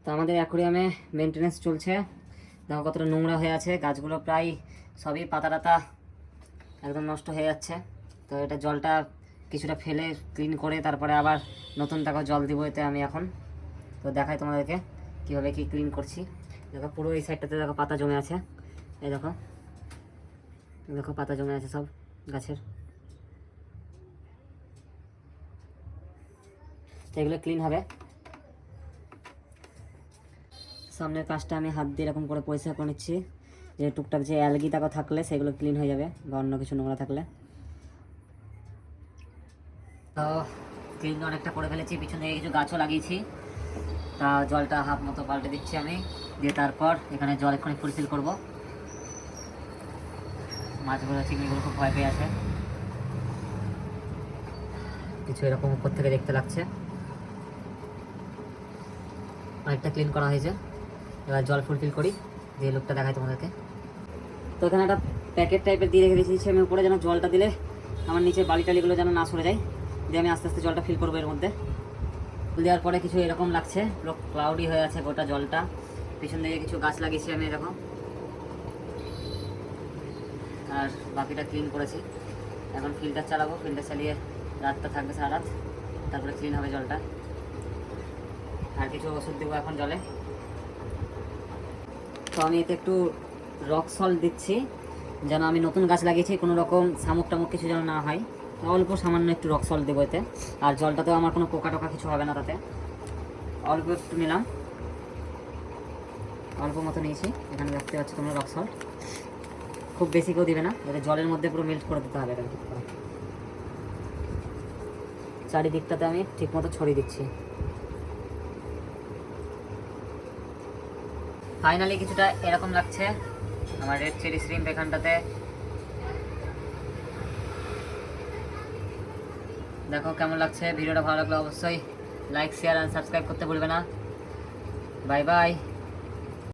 তো আমাদের অ্যাকোরিয়ামে মেনটেনেন্স চলছে। দেখো কতটা নোংরা হয়ে আছে, গাছগুলো প্রায় সবই পাতা টাতা একদম নষ্ট হয়ে যাচ্ছে। তো এটা জলটা কিছুটা ফেলে ক্লিন করে তারপরে আবার নতুন দেখো জল দিব এতে আমি এখন। তো দেখাই তোমাদেরকে কীভাবে কি ক্লিন করছি। দেখো পুরো এই সাইডটাতে দেখো পাতা জমে আছে, এই দেখো দেখো পাতা জমে আছে সব গাছের। তো এগুলো ক্লিন হবে। সামনের কাজটা আমি হাত দিয়ে এরকম করে পরিষ্কার করে নিচ্ছি, যে টুকটাক যে অ্যালগি টাকা থাকলে সেগুলো ক্লিন হয়ে যাবে বা অন্য কিছু নোংরা থাকলে। তো ক্লিন অনেকটা করে ফেলেছি, পিছনে কিছু গাছও লাগিয়েছি। তা জলটা হাফ মতো পাল্টে দিচ্ছি আমি, দিয়ে তারপর এখানে জল এক্ষুনি ফুলফিল করবো। মাছগুলো চিংড়িগুলো খুব ভয় পেয়ে আছে, কিছু এরকম উপর থেকে দেখতে লাগছে। অনেকটা ক্লিন করা হয়েছে, এবার জল ফুলফিল করি, দিয়ে লুকটা দেখাই তোমাদেরকে। তো এখানে একটা প্যাকেট টাইপের দিয়ে রেখে দিয়েছি আমি উপরে, যেন জলটা দিলে আমার নিচে বালি টালিগুলো যেন না সরে যায়। দিয়ে আমি আস্তে আস্তে জলটা ফিল করবো এর মধ্যে। দেওয়ার পরে কিছু এরকম লাগছে, পুরো ক্লাউডি হয়ে আছে গোটা জলটা। পিছন দিকে কিছু গাছ লাগিয়েছি আমি এরকম, আর বাকিটা ক্লিন করেছি। এখন ফিল্টার চালাবো, ফিল্টার চালিয়ে রাতটা থাকবে সারা রাত, তারপরে ক্লিন হবে জলটা। আর কিছু ওষুধ দেবো এখন জলে। তো আমি এতে একটু রক সল্ট দিচ্ছি, যেন আমি নতুন গাছ লাগিয়েছি কোনো রকম শামুক টামুক কিছু যেন না হয়। অল্প সামান্য একটু রক সল্ট দেবো এতে। আর জলটাতেও আমার কোনো পোকা টোকা কিছু হবে না তাতে। অল্প একটু নিলাম, অল্প মতো নিয়েছি, এখানে দেখতে পাচ্ছি তোমরা রক সল্ট। খুব বেশি কেউ দিবে না, যাতে জলের মধ্যে পুরো মেল্ট করে দিতে হবে। এটা ঠিক করে চারিদিকটাতে আমি ঠিক মতো ছড়িয়ে দিচ্ছি। ফাইনালি কিছুটা এরকম লাগছে আমার রেড চিলি শ্রিম্প এখানটাতে। দেখো কেমন লাগছে। ভিডিওটা ভালো লাগলে অবশ্যই লাইক শেয়ার অ্যান্ড সাবস্ক্রাইব করতে ভুলবে না। Bye bye.